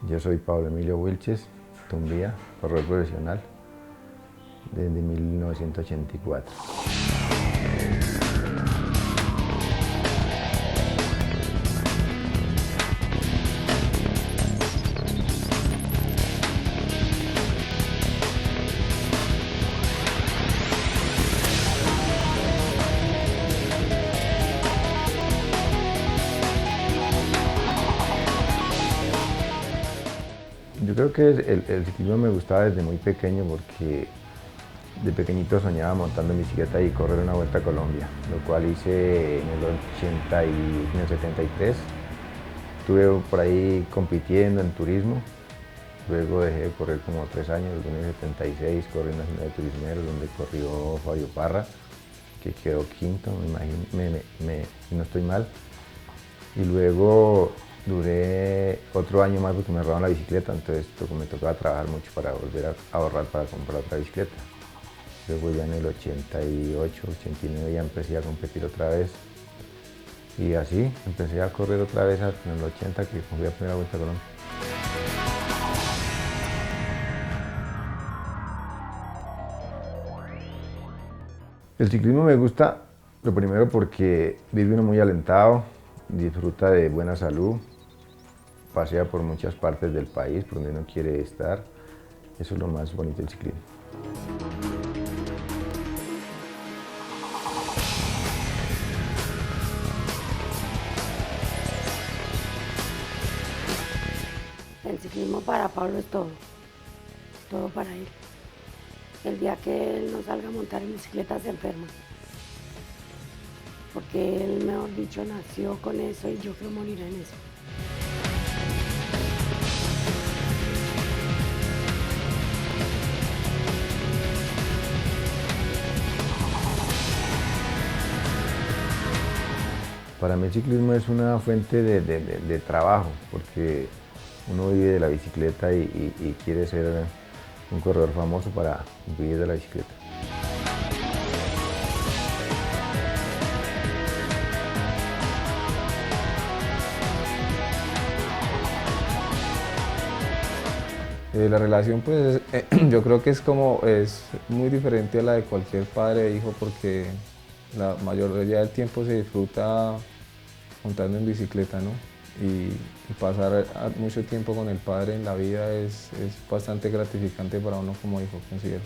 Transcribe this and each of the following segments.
Yo soy Pablo Emilio Wilches Tumbía, corredor profesional desde 1984. Yo creo que el ciclismo me gustaba desde muy pequeño porque de pequeñito soñaba montando en bicicleta y correr una Vuelta a Colombia, lo cual hice en el 80 y en el 73. Estuve por ahí compitiendo en turismo, luego dejé de correr como 3 años, en el 76 corrí en la Nacional de Turismeros donde corrió Fabio Parra, que quedó quinto, me imagino, si no estoy mal, y luego duré otro año más porque me robaron la bicicleta, entonces me tocaba trabajar mucho para volver a ahorrar para comprar otra bicicleta. Luego ya en el 88, 89 ya empecé a competir otra vez y así empecé a correr otra vez en el 80 que fui a primera Vuelta a Colombia. El ciclismo me gusta, lo primero porque vive uno muy alentado, disfruta de buena salud, pasea por muchas partes del país por donde uno quiere estar. Eso es lo más bonito del ciclismo. El ciclismo para Pablo es todo para él. El día que él no salga a montar en bicicleta se enferma. Porque él, mejor dicho, nació con eso y yo creo moriré en eso. Para mí el ciclismo es una fuente de trabajo, porque uno vive de la bicicleta y quiere ser un corredor famoso para vivir de la bicicleta. La relación pues yo creo que es muy diferente a la de cualquier padre e hijo porque la mayoría del tiempo se disfruta montando en bicicleta, ¿no? Y pasar mucho tiempo con el padre en la vida es bastante gratificante para uno como hijo, considero.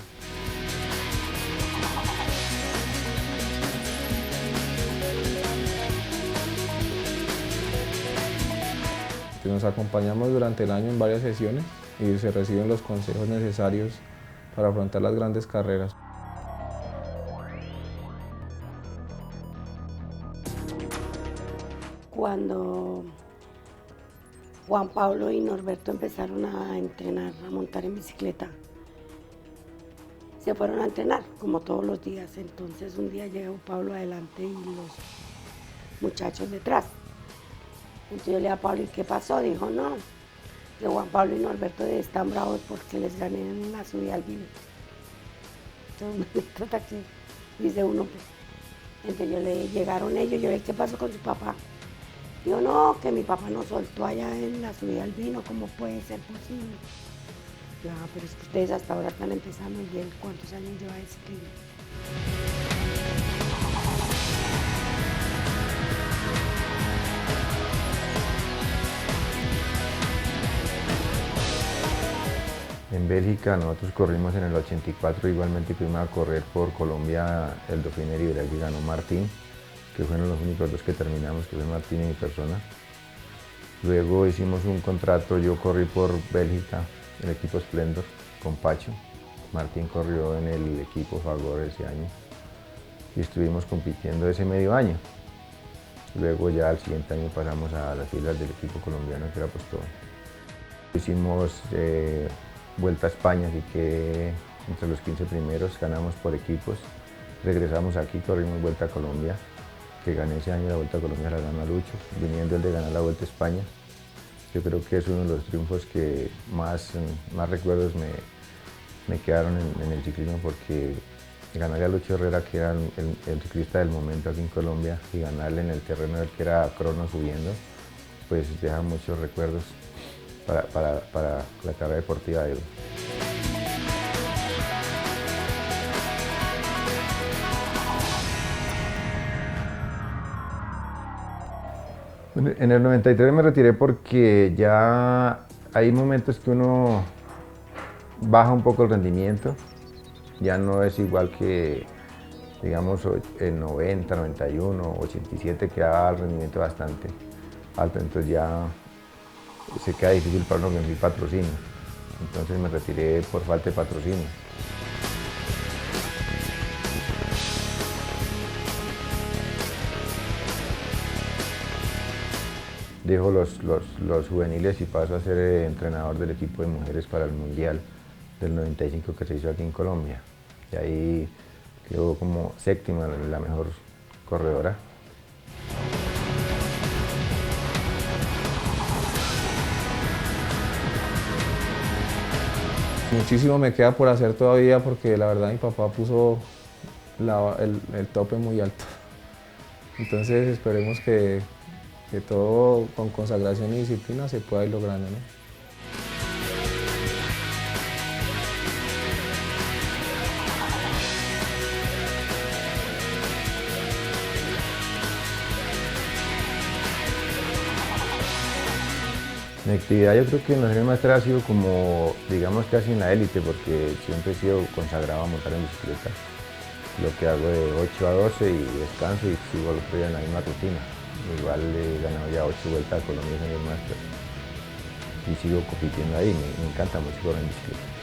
Nos acompañamos durante el año en varias sesiones y se reciben los consejos necesarios para afrontar las grandes carreras. Cuando Juan Pablo y Norberto empezaron a entrenar, a montar en bicicleta, se fueron a entrenar como todos los días. Entonces un día llegó Pablo adelante y los muchachos detrás. Entonces yo le dije a Pablo, ¿y qué pasó? Dijo, no, que Juan Pablo y Norberto están bravos porque les gané en la subida al vino. Entonces una anécdota que dice uno, pues. Entonces llegaron ellos, yo le dije, ¿qué pasó con su papá? Dijo, no, que mi papá nos soltó allá en la subida al vino, ¿cómo puede ser posible? Yo, pero es que ustedes hasta ahora están empezando y él, ¿cuántos años lleva de ciclismo? En Bélgica nosotros corrimos en el 84, igualmente fuimos a correr por Colombia el Dauphiné Liberal que ganó Martín, que fueron los únicos dos que terminamos, que fue Martín y mi persona. Luego hicimos un contrato, yo corrí por Bélgica, el equipo Splendor, con Pacho, Martín corrió en el equipo Fagor ese año y estuvimos compitiendo ese medio año. Luego ya al siguiente año pasamos a las filas del equipo colombiano que era Postobón. Hicimos Vuelta a España, así que entre los 15 primeros ganamos por equipos. Regresamos aquí, corrimos Vuelta a Colombia, que gané ese año la Vuelta a Colombia, la ganó Lucho, viniendo el de ganar la Vuelta a España. Yo creo que es uno de los triunfos que más recuerdos me quedaron en el ciclismo, porque ganarle a Lucho Herrera, que era el ciclista del momento aquí en Colombia, y ganarle en el terreno del que era crono subiendo, pues deja muchos recuerdos para la carrera deportiva de él. En el 93 me retiré porque ya hay momentos que uno baja un poco el rendimiento, ya no es igual que, digamos, en 90, 91, 87, que daba el rendimiento bastante alto, entonces ya se queda difícil para uno conseguir patrocinio, entonces me retiré por falta de patrocinio. Dejo los juveniles y paso a ser entrenador del equipo de mujeres para el Mundial del 95 que se hizo aquí en Colombia. Y ahí quedó como séptima, la mejor corredora. Muchísimo me queda por hacer todavía, porque la verdad mi papá puso el tope muy alto. Entonces esperemos que todo con consagración y disciplina se pueda ir logrando, ¿no? Mi actividad, yo creo que en los años máster ha sido como, digamos, casi en la élite, porque siempre he sido consagrado a montar en bicicleta. Lo que hago de 8 a 12 y descanso y sigo al otro día en la misma rutina. Igual he ganado ya 8 vueltas a Colombia en el máster y sigo compitiendo ahí, me encanta mucho correr en bicicleta.